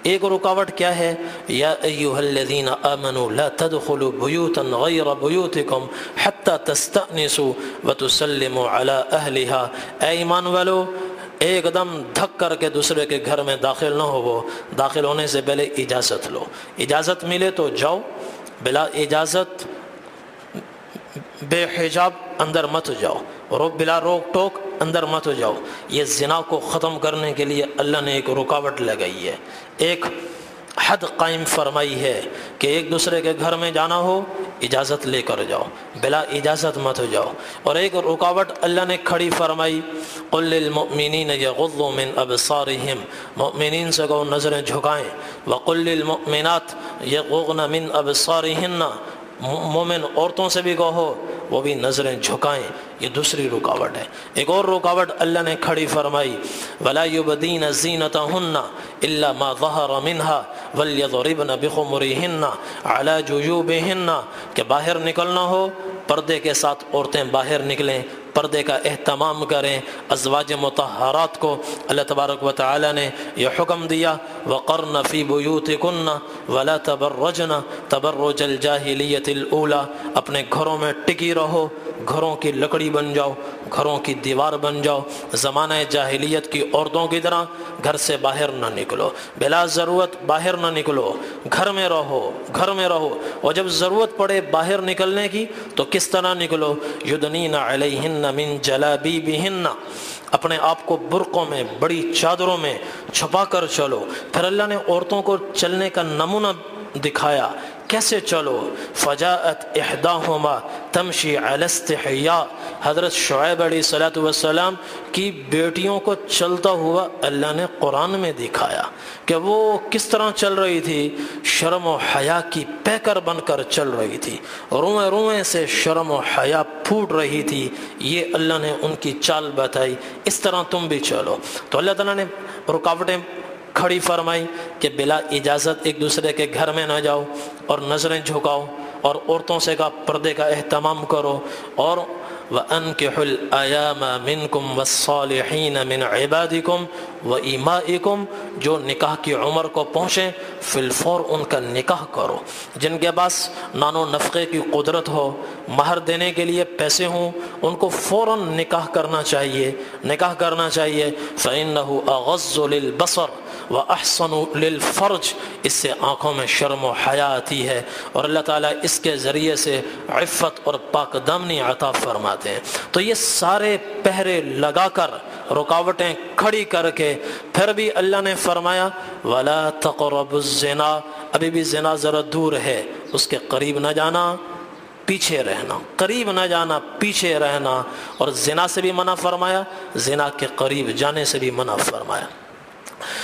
ایک رکاوٹ کیا ہے؟ یا ایھا الذین آمنوا لا تدخلوا بیوتا غیر بیوتکم حتی تستأنسوا وتسلموا علی اہلہا، اے ایمان والو ایک دم دھک کر کے دوسرے کے گھر میں داخل نہ ہو، داخل ہونے سے پہلے اجازت لو، اجازت ملے تو جاؤ، بلا اجازت بے حجاب اندر مت جاؤ، بلا روک ٹوک اندر مت جاؤ۔ یہ زنا کو ختم کرنے کے لیے اللہ نے ایک رکاوٹ لگائی ہے، ایک حد قائم فرمائی ہے کہ ایک دوسرے کے گھر میں جانا ہو اجازت لے کر جاؤ، بلا اجازت مت جاؤ۔ اور ایک رکاوٹ اللہ نے کھڑی فرمائی، قل للمؤمنین یغضوا من ابصارہم، مومنین سے کہو نظریں جھکائیں، وقل للمؤمنات یغضضن من ابصارہن، مومن عورتوں سے بھی کہو وہ بھی نظریں جھکائیں۔ یہ دوسری رکاوٹ ہے۔ ایک اور رکاوٹ اللہ نے کھڑی فرمائی، ولا یبدین زینتہن الا ما ظہر منہا ولیضربن بخمرہن علی جیوبہن، کہ باہر نکلنا ہو پردے کے ساتھ عورتیں باہر نکلیں، پردے کا اہتمام کریں۔ ازواج مطہرات کو اللہ تبارک و تعالی نے یہ حکم دیا، وقرن فی بیوتکن ولا تبرجن تبرج الجاہلیۃ الاولی، اپنے گھروں میں ٹکی رہو، گھروں کی لکڑی بن جاؤ، گھروں کی دیوار بن جاؤ، زمانہ جاہلیت کی عورتوں کی طرح گھر سے باہر نہ نکلو، بلا ضرورت باہر نہ نکلو، گھر میں رہو، گھر میں رہو، اور جب ضرورت پڑے باہر نکلنے کی تو کس طرح نکلو؟ یدنین علیہن من جلابیبہن، اپنے آپ کو برقعوں میں بڑی چادروں میں چھپا کر چلو۔ پھر اللہ نے عورتوں کو چلنے کا نمونہ دکھایا، کیسے چلو؟ فجاءت احداہما تمشی علی استحیاء، حضرت شعیب علیہ السلام کی بیٹیوں کو چلتا ہوا اللہ نے قرآن میں دکھایا کہ وہ کس طرح چل رہی تھی، شرم و حیا کی پیکر بن کر چل رہی تھی، روئیں روئیں سے شرم و حیا پھوٹ رہی تھی، یہ اللہ نے ان کی چال بتائی، اس طرح تم بھی چلو۔ تو اللہ تعالیٰ نے رکاوٹیں کھڑی فرمائی کہ بلا اجازت ایک دوسرے کے گھر میں نہ جاؤ اور نظریں جھکاؤ، اور عورتوں سے کا پردے کا اہتمام کرو، اور وَأَنكِحُوا الْأَيَامَ مِنْكُمْ وَالصَّالِحِينَ مِنْ عِبَادِكُمْ وَإِمَائِكُمْ، جو نکاح کی عمر کو پہنچیں فی الفور ان کا نکاح کرو، جن کے پاس نان و نفقے کی قدرت ہو، مہر دینے کے لیے پیسے ہوں، ان کو فوراً نکاح کرنا چاہیے، نکاح کرنا چاہیے۔ فَإِنَّهُ أَغَضُّ لِلْبَصَرِ وَأَحْسَنُ لِلْفَرْجِ، اس سے آنکھوں میں شرم و حیا آتی ہے، اور اللہ تعالیٰ اس کے ذریعے سے عفت اور پاک دامنی عطا فرماتے ہیں۔ تو یہ سارے پہرے لگا کر، رکاوٹیں کھڑی کر کے، پھر بھی اللہ نے فرمایا وَلَا تَقْرَبُوا الزِّنَا، ابھی بھی زنا ذرا دور ہے، اس کے قریب نہ جانا، پیچھے رہنا، قریب نہ جانا، پیچھے رہنا، اور زنا سے بھی منع فرمایا، زنا کے قریب جانے سے بھی منع فرمایا۔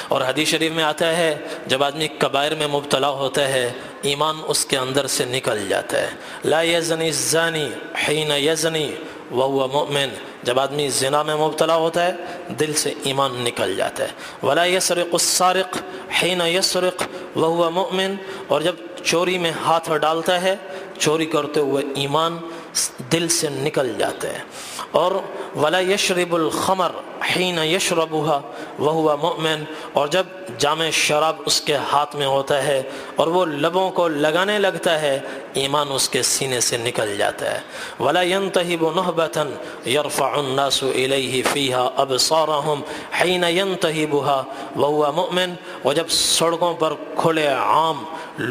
اور حدیث شریف میں آتا ہے جب آدمی کبائر میں مبتلا ہوتا ہے ایمان اس کے اندر سے نکل جاتا ہے۔ لا یزنی الزانی حین یزنی وہو مؤمن، جب آدمی زنا میں مبتلا ہوتا ہے دل سے ایمان نکل جاتا ہے۔ ولا یسرق السارق حین یسرق وہو مؤمن، اور جب چوری میں ہاتھ ڈالتا ہے چوری کرتے ہوئے ایمان دل سے نکل جاتا ہے۔ اور ولا یشرب الخمر حین یشربها وہو مؤمن، اور جب جام شراب اس کے ہاتھ میں ہوتا ہے اور وہ لبوں کو لگانے لگتا ہے ایمان اس کے سینے سے نکل جاتا ہے۔ ولا ينتهب نهبة يرفع الناس الیہ فیها ابصارهم حین ينتهبها وہو مؤمن، اور جب سڑکوں پر کھلے عام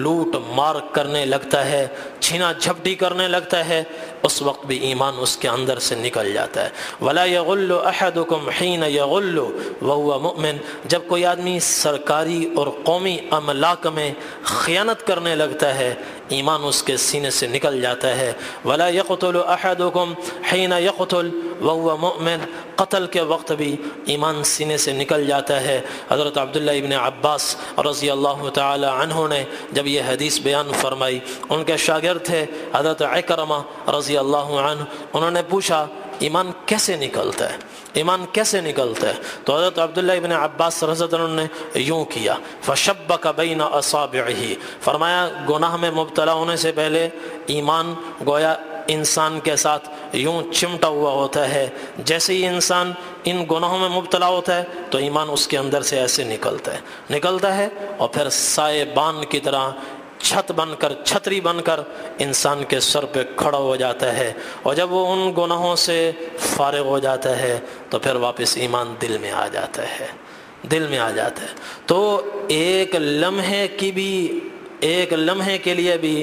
لوٹ مار کرنے لگتا ہے، چھینا جھپٹی کرنے لگتا ہے، اس وقت بھی ایمان اس کے اندر سے نکل جاتا ہے۔ ولا یغل احدکم حین یغل وہو مؤمن، جب کوئی آدمی سرکاری اور قومی املاک میں خیانت کرنے لگتا ہے ایمان اس کے سینے سے نکل جاتا ہے۔ ولا يقتل احدكم حين يقتل وهو مؤمن، قتل کے وقت بھی ایمان سینے سے نکل جاتا ہے۔ حضرت عبداللہ ابن عباس رضی اللہ تعالی عنہ نے جب یہ حدیث بیان فرمائی، ان کے شاگرد تھے حضرت عکرمہ رضی اللہ عنہ، انہوں نے پوچھا ایمان کیسے نکلتا ہے، ایمان کیسے نکلتا ہے؟ تو حضرت عبداللہ ابن عباس رضی اللہ عنہ نے یوں کیا، فشبک بین اصابعہ، فرمایا گناہ میں مبتلا ہونے سے پہلے ایمان گویا انسان کے ساتھ یوں چمٹا ہوا ہوتا ہے، جیسے ہی انسان ان گناہوں میں مبتلا ہوتا ہے تو ایمان اس کے اندر سے ایسے نکلتا ہے اور پھر سائے بان کی طرح چھت بن کر، چھتری بن کر انسان کے سر پہ کھڑا ہو جاتا ہے، اور جب وہ ان گناہوں سے فارغ ہو جاتا ہے تو پھر واپس ایمان دل میں آ جاتا ہے، دل میں آ جاتا ہے۔ تو ایک لمحے کے لیے بھی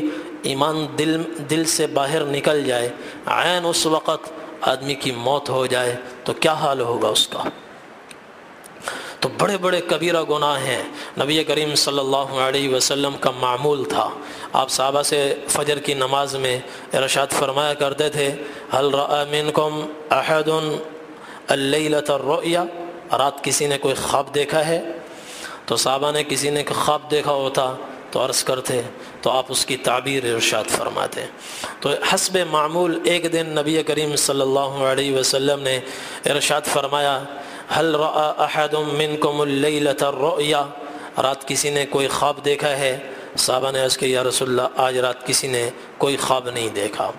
ایمان دل سے باہر نکل جائے، عین اس وقت آدمی کی موت ہو جائے تو کیا حال ہوگا اس کا؟ تو بڑے بڑے کبیرہ گناہ ہیں۔ نبی کریم صلی اللہ علیہ وسلم کا معمول تھا، آپ صحابہ سے فجر کی نماز میں ارشاد فرمایا کرتے تھے، هل رأى منکم احد اللیلۃ الرؤیا، رات کسی نے کوئی خواب دیکھا ہے؟ تو صحابہ نے کسی نے خواب دیکھا ہوتا تو عرض کرتے تو آپ اس کی تعبیر ارشاد فرماتے۔ تو حسب معمول ایک دن نبی کریم صلی اللہ علیہ وسلم نے ارشاد فرمایا، هل رأى احد منکم اللیلۃ الرؤیا، رات کسی نے کوئی خواب دیکھا ہے؟ صحابہ نے عرض کیا یا رسول اللہ آج رات کسی نے کوئی خواب نہیں دیکھا۔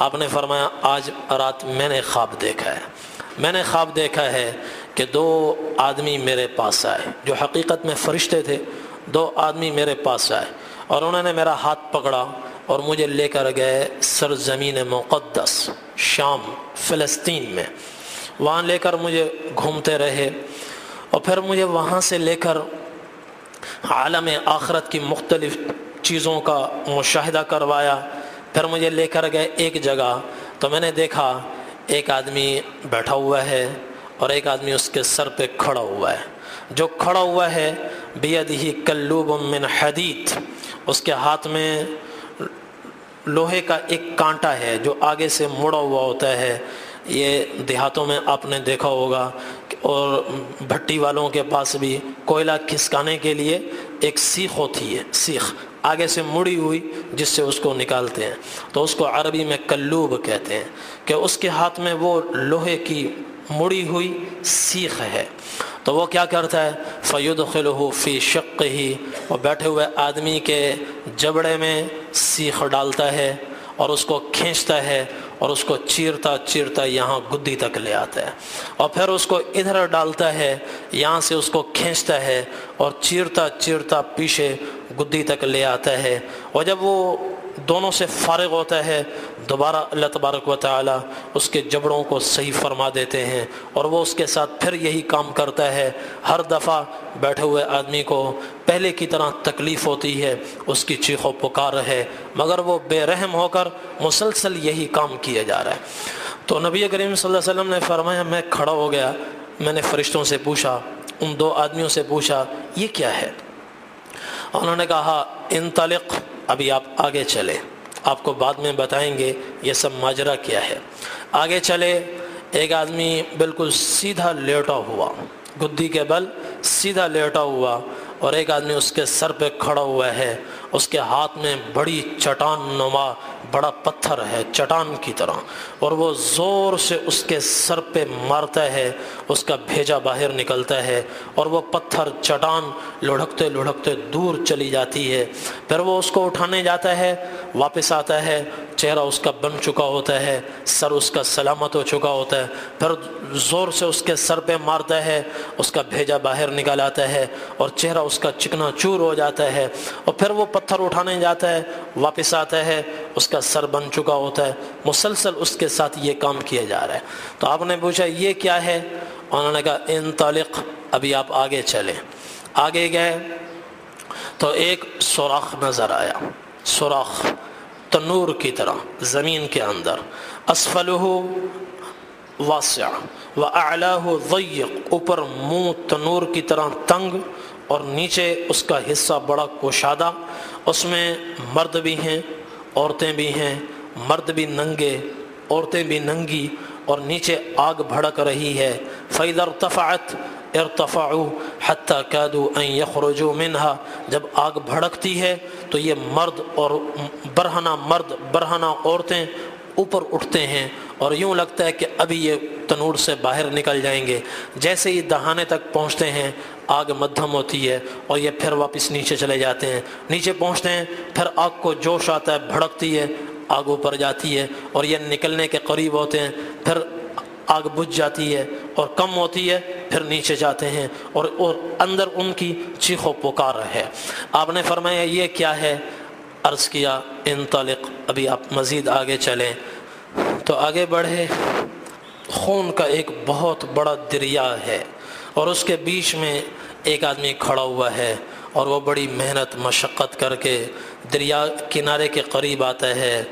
آپ نے فرمایا آج رات میں نے خواب دیکھا ہے، میں نے خواب دیکھا ہے کہ دو آدمی میرے پاس آئے، جو حقیقت میں فرشتے تھے، دو آدمی میرے پاس آئے اور انہوں نے میرا ہاتھ پکڑا اور مجھے لے کر گئے سرزمین مقدس شام فلسطین میں، وہاں لے کر مجھے گھومتے رہے اور پھر مجھے وہاں سے لے کر عالم آخرت کی مختلف چیزوں کا مشاہدہ کروایا، پھر مجھے لے کر گئے ایک جگہ تو میں نے دیکھا ایک آدمی بیٹھا ہوا ہے اور ایک آدمی اس کے سر پہ کھڑا ہوا ہے، جو کھڑا ہوا ہے بیدہ کلوب من حدید، اس کے ہاتھ میں لوہے کا ایک کانٹا ہے جو آگے سے مڑا ہوا ہوتا ہے، یہ دیہاتوں میں آپ نے دیکھا ہوگا، اور بھٹی والوں کے پاس بھی کوئلہ کھسکانے کے لیے ایک سیخ ہوتی ہے، سیخ آگے سے مڑی ہوئی جس سے اس کو نکالتے ہیں، تو اس کو عربی میں کلوب کہتے ہیں، کہ اس کے ہاتھ میں وہ لوہے کی مڑی ہوئی سیخ ہے۔ تو وہ کیا کرتا ہے، فَيُدْخِلُهُ فِي شِقِّهِ، وہ بیٹھے ہوئے آدمی کے جبڑے میں سیخ ڈالتا ہے اور اس کو کھینچتا ہے اور اس کو چیرتا چیرتا یہاں گدی تک لے آتا ہے، اور پھر اس کو ادھر ڈالتا ہے، یہاں سے اس کو کھینچتا ہے اور چیرتا چیرتا پیچھے گدی تک لے آتا ہے، اور جب وہ دونوں سے فارغ ہوتا ہے دوبارہ اللہ تبارک و تعالی اس کے جبڑوں کو صحیح فرما دیتے ہیں، اور وہ اس کے ساتھ پھر یہی کام کرتا ہے۔ ہر دفعہ بیٹھے ہوئے آدمی کو پہلے کی طرح تکلیف ہوتی ہے، اس کی چیخ و پکار ہے، مگر وہ بے رحم ہو کر مسلسل یہی کام کیا جا رہا ہے۔ تو نبی کریم صلی اللہ علیہ وسلم نے فرمایا میں کھڑا ہو گیا، میں نے فرشتوں سے پوچھا، ان دو آدمیوں سے پوچھا یہ کیا ہے؟ انہوں نے کہا انطلق، ابھی آپ آگے چلے، آپ کو بعد میں بتائیں گے یہ سب ماجرا کیا ہے۔ آگے چلے، ایک آدمی بالکل سیدھا لیٹا ہوا، گدی کے بل سیدھا لیٹا ہوا، اور ایک آدمی اس کے سر پہ کھڑا ہوا ہے، اس کے ہاتھ میں بڑی چٹان نما بڑا پتھر ہے چٹان کی طرح، اور وہ زور سے اس کے سر پہ مارتا ہے، اس کا بھیجا باہر نکلتا ہے، اور وہ پتھر چٹان لڑھکتے لڑھکتے دور چلی جاتی ہے۔ پھر وہ اس کو اٹھانے جاتا ہے، واپس آتا ہے، چہرہ اس کا بن چکا ہوتا ہے، سر اس کا سلامت ہو چکا ہوتا ہے، پھر زور سے اس کے سر پہ مارتا ہے، اس کا بھیجا باہر نکل آتا ہے اور چہرہ اس کا چکنا چور ہو جاتا ہے، اور پھر وہ پتھر اٹھانے جاتا ہے، واپس آتا ہے، اس کا سر بن چکا ہوتا ہے۔ مسلسل اس کے ساتھ یہ کام کیا جا رہا ہے۔ تو آپ نے پوچھا یہ کیا ہے؟ انہوں نے کہا انطلق، ابھی آپ آگے چلیں۔ آگے گئے تو ایک سوراخ نظر آیا، سوراخ تنور کی طرح زمین کے اندر، اسفلہ واسع واعلاہ ضیق، اوپر منہ تنور کی طرح تنگ اور نیچے اس کا حصہ بڑا کشادہ، اس میں مرد بھی ہیں عورتیں بھی ہیں، مرد بھی ننگے عورتیں بھی ننگی، اور نیچے آگ بھڑک رہی ہے۔ فَإِذَا ارْتَفَعَتْ ارتفعوا حتى كادوا ان يخرجوا منها، جب آگ بھڑکتی ہے تو یہ مرد اور برہنہ عورتیں اوپر اٹھتے ہیں اور یوں لگتا ہے کہ ابھی یہ تنور سے باہر نکل جائیں گے۔ جیسے ہی دہانے تک پہنچتے ہیں آگ مدھم ہوتی ہے اور یہ پھر واپس نیچے چلے جاتے ہیں۔ نیچے پہنچتے ہیں پھر آگ کو جوش آتا ہے، بھڑکتی ہے، آگ اوپر جاتی ہے اور یہ نکلنے کے قریب ہوتے ہیں، پھر آگ بجھ جاتی ہے اور کم ہوتی ہے، پھر نیچے جاتے ہیں اور اندر ان کی چیخ و پکار ہے۔ آپ نے فرمایا یہ کیا ہے؟ عرض کیا انطلق، ابھی آپ مزید آگے چلیں۔ تو آگے بڑھے، خون کا ایک بہت بڑا دریا ہے اور اس کے بیچ میں ایک آدمی کھڑا ہوا ہے اور وہ بڑی محنت مشقت کر کے دریا کنارے کے قریب آتا ہے،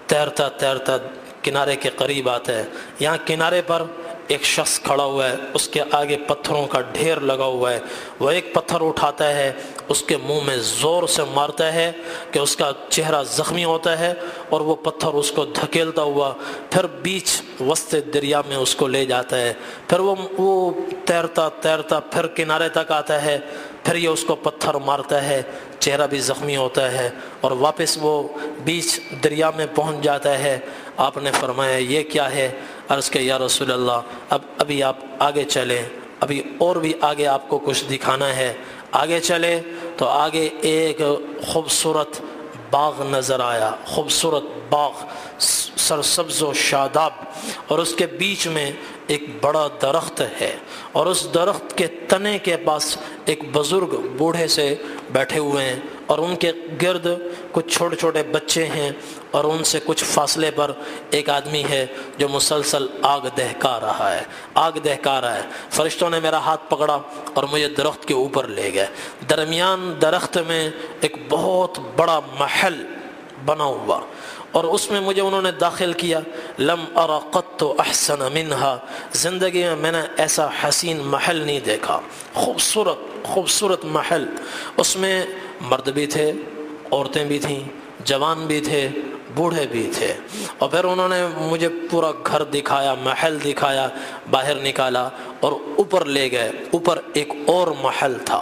تیرتا تیرتا کنارے کے قریب آتا ہے۔ یہاں کنارے پر ایک شخص کھڑا ہوا ہے، اس کے آگے پتھروں کا ڈھیر لگا ہوا ہے۔ وہ ایک پتھر اٹھاتا ہے، اس کے منہ میں زور سے مارتا ہے کہ اس کا چہرہ زخمی ہوتا ہے اور وہ پتھر اس کو دھکیلتا ہوا پھر بیچ وسط دریا میں اس کو لے جاتا ہے۔ پھر وہ تیرتا تیرتا پھر کنارے تک آتا ہے، پھر یہ اس کو پتھر مارتا ہے، چہرہ بھی زخمی ہوتا ہے اور واپس وہ بیچ دریا میں پہنچ جاتا ہے۔ آپ نے فرمایا یہ کیا ہے؟ عرض کہ یا رسول اللہ ابھی آپ آگے چلیں، ابھی اور بھی آگے آپ کو کچھ دکھانا ہے۔ آگے چلے تو آگے ایک خوبصورت باغ نظر آیا، خوبصورت باغ سرسبز و شاداب، اور اس کے بیچ میں ایک بڑا درخت ہے اور اس درخت کے تنے کے پاس ایک بزرگ بوڑھے سے بیٹھے ہوئے ہیں اور ان کے گرد کچھ چھوٹے چھوٹے بچے ہیں اور ان سے کچھ فاصلے پر ایک آدمی ہے جو مسلسل آگ دہکا رہا ہے۔ فرشتوں نے میرا ہاتھ پکڑا اور مجھے درخت کے اوپر لے گئے۔ درمیان درخت میں ایک بہت بڑا محل بنا ہوا اور اس میں مجھے انہوں نے داخل کیا۔ لم ارى قط احسن منها، زندگی میں نے ایسا حسین محل نہیں دیکھا، خوبصورت محل۔ اس میں مرد بھی تھے، عورتیں بھی تھیں، جوان بھی تھے، بوڑھے بھی تھے، اور پھر انہوں نے مجھے پورا گھر دکھایا، محل دکھایا، باہر نکالا اور اوپر لے گئے۔ اوپر ایک اور محل تھا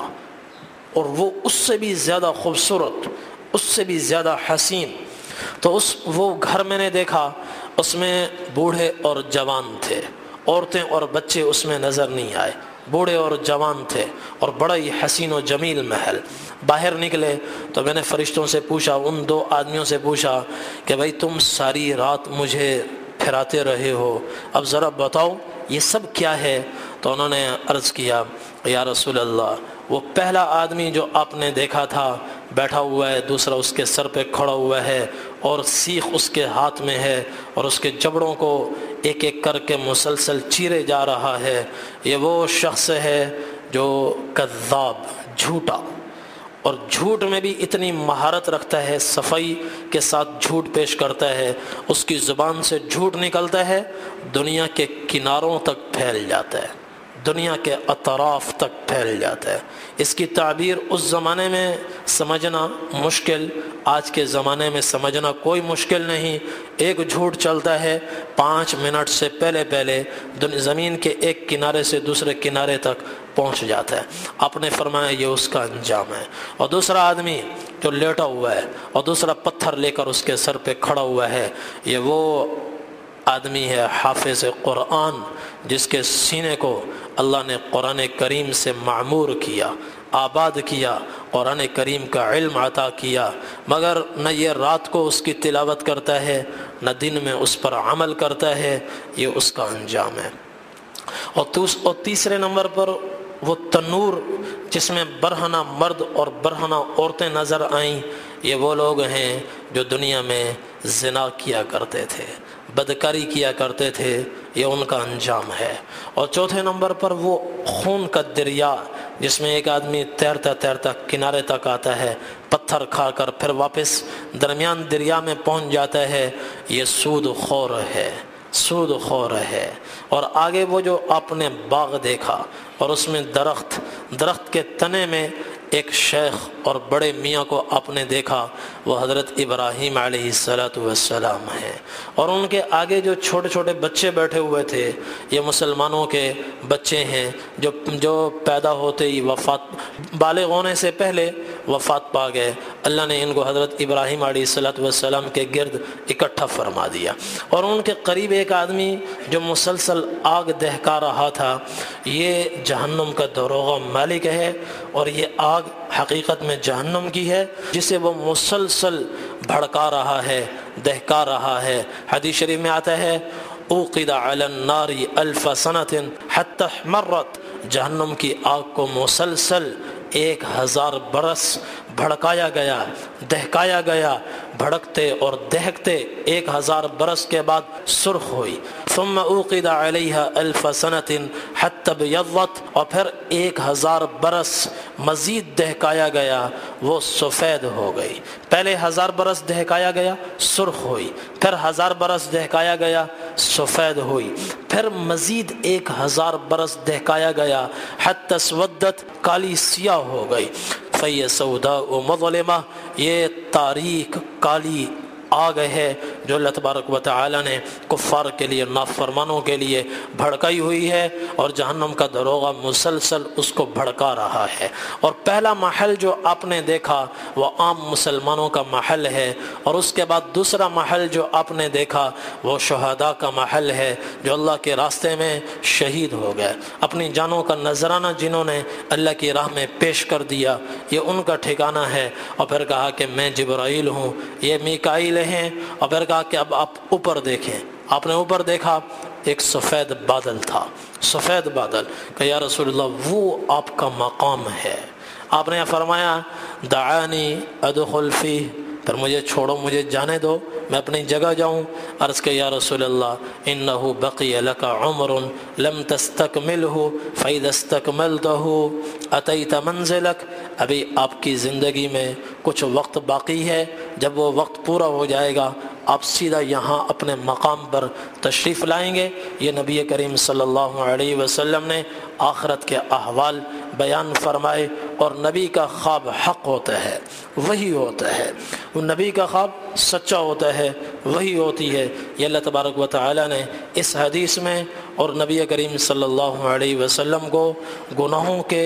اور وہ اس سے بھی زیادہ خوبصورت، اس سے بھی زیادہ حسین۔ تو وہ گھر میں نے دیکھا، اس میں بوڑھے اور جوان تھے، عورتیں اور بچے اس میں نظر نہیں آئے، بوڑھے اور جوان تھے اور بڑا ہی حسین و جمیل محل۔ باہر نکلے تو میں نے فرشتوں سے پوچھا، ان دو آدمیوں سے پوچھا کہ بھائی تم ساری رات مجھے پھراتے رہے ہو، اب ذرا بتاؤ یہ سب کیا ہے؟ تو انہوں نے عرض کیا یا رسول اللہ وہ پہلا آدمی جو آپ نے دیکھا تھا بیٹھا ہوا ہے، دوسرا اس کے سر پہ کھڑا ہوا ہے اور سیخ اس کے ہاتھ میں ہے اور اس کے جبڑوں کو ایک ایک کر کے مسلسل چیرے جا رہا ہے، یہ وہ شخص ہے جو کذاب، جھوٹا، اور جھوٹ میں بھی اتنی مہارت رکھتا ہے، صفائی کے ساتھ جھوٹ پیش کرتا ہے، اس کی زبان سے جھوٹ نکلتا ہے، دنیا کے کناروں تک پھیل جاتا ہے، دنیا کے اطراف تک پھیل جاتا ہے۔ اس کی تعبیر اس زمانے میں سمجھنا مشکل، آج کے زمانے میں سمجھنا کوئی مشکل نہیں۔ ایک جھوٹ چلتا ہے 5 منٹ سے پہلے زمین کے ایک کنارے سے دوسرے کنارے تک پہنچ جاتا ہے۔ آپ نے فرمایا یہ اس کا انجام ہے۔ اور دوسرا آدمی جو لیٹا ہوا ہے اور دوسرا پتھر لے کر اس کے سر پہ کھڑا ہوا ہے، یہ وہ آدمی ہے حافظ قرآن جس کے سینے کو اللہ نے قرآن کریم سے معمور کیا، آباد کیا، قرآن کریم کا علم عطا کیا، مگر نہ یہ رات کو اس کی تلاوت کرتا ہے نہ دن میں اس پر عمل کرتا ہے، یہ اس کا انجام ہے۔ اور تیسرے نمبر پر وہ تنور جس میں برہنہ مرد اور برہنہ عورتیں نظر آئیں، یہ وہ لوگ ہیں جو دنیا میں زنا کیا کرتے تھے، بدکاری کیا کرتے تھے، یہ ان کا انجام ہے۔ اور چوتھے نمبر پر وہ خون کا دریا جس میں ایک آدمی تیرتا تیرتا کنارے تک آتا ہے، پتھر کھا کر پھر واپس درمیان دریا میں پہنچ جاتا ہے، یہ سود خور ہے۔ اور آگے وہ جو آپ نے باغ دیکھا اور اس میں درخت کے تنے میں ایک شیخ اور بڑے میاں کو آپ نے دیکھا، وہ حضرت ابراہیم علیہ السلام ہیں، اور ان کے آگے جو چھوٹے چھوٹے بچے بیٹھے ہوئے تھے یہ مسلمانوں کے بچے ہیں جو پیدا ہوتے ہی بالغ ہونے سے پہلے وفات پا گئے۔ اللہ نے ان کو حضرت ابراہیم علیہ السلام کے گرد اکٹھا فرما دیا، اور ان کے قریب ایک آدمی جو مسلسل آگ دہکا رہا تھا، یہ جہنم کا داروغہ مالک ہے، اور یہ آگ حقیقت میں جہنم کی ہے جسے وہ مسلسل بھڑکا رہا ہے، دہکا رہا ہے۔ حدیث شریف میں آتا ہے اوقد علی النار 1000 سنۃ حتی احمرت، جہنم کی آگ کو مسلسل 1000 برس بھڑکایا گیا، دہکایا گیا، بھڑکتے اور دہکتے 1000 برس کے بعد سرخ ہوئی۔ ثم اوقد علیہا 1000 سنۃ حتی ابیضت، اور پھر 1000 برس مزید دہکایا گیا، وہ سفید ہو گئی۔ پہلے 1000 برس دہکایا گیا، سرخ ہوئی، پھر 1000 برس دہکایا گیا، سفید ہوئی، پھر مزید 1000 برس دہکایا گیا، حتی اسودت، کالی سیاہ ہو گئی۔ فَيَ سَوْدَاءُ مَظْلِمَةٌ، یہ تاریک کالی آگ ہے جو اللہ تبارک و تعالی نے کفار کے لیے، نافرمانوں کے لیے بھڑکائی ہوئی ہے، اور جہنم کا داروغہ مسلسل اس کو بھڑکا رہا ہے۔ اور پہلا محل جو آپ نے دیکھا وہ عام مسلمانوں کا محل ہے، اور اس کے بعد دوسرا محل جو آپ نے دیکھا وہ شہداء کا محل ہے، جو اللہ کے راستے میں شہید ہو گئے، اپنی جانوں کا نذرانہ جنہوں نے اللہ کی راہ میں پیش کر دیا، یہ ان کا ٹھکانہ ہے۔ اور پھر کہا کہ میں جبرائیل ہوں، یہ میکائیل ہیں، اور پھر کہا کہ اب آپ اوپر دیکھیں۔ آپ نے اوپر دیکھا، ایک سفید بادل تھا، سفید بادل، کہ یا رسول اللہ وہ آپ کا مقام ہے۔ آپ نے فرمایا دعانی ادخل فیہ، پھر مجھے چھوڑو، مجھے جانے دو، میں اپنی جگہ جاؤں۔ عرض کہ یا رسول اللہ انہ بقی لک عمر لم تستکملہ فاذا استکملتہ اتیت منزلک، ابھی آپ کی زندگی میں کچھ وقت باقی ہے، جب وہ وقت پورا ہو جائے گا آپ سیدھا یہاں اپنے مقام پر تشریف لائیں گے۔ یہ نبی کریم صلی اللہ علیہ وسلم نے آخرت کے احوال بیان فرمائے، اور نبی کا خواب حق ہوتا ہے، وہی ہوتا ہے، وہ نبی کا خواب سچا ہوتا ہے، وہی ہوتی ہے۔ یہ اللہ تبارک و تعالی نے اس حدیث میں اور نبی کریم صلی اللہ علیہ وسلم کو گناہوں کے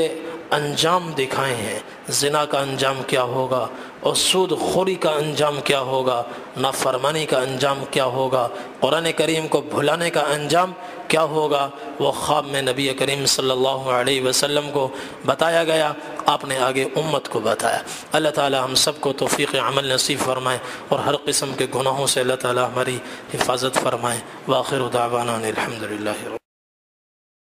انجام دکھائے ہیں، زنا کا انجام کیا ہوگا، اور سود خوری کا انجام کیا ہوگا، نافرمانی کا انجام کیا ہوگا، قرآن کریم کو بھلانے کا انجام کیا ہوگا، وہ خواب میں نبی کریم صلی اللہ علیہ وسلم کو بتایا گیا، آپ نے آگے امت کو بتایا۔ اللہ تعالی ہم سب کو توفیق عمل نصیب فرمائے، اور ہر قسم کے گناہوں سے اللہ تعالی ہماری حفاظت فرمائے۔ وآخر دعوانا الحمدللہ۔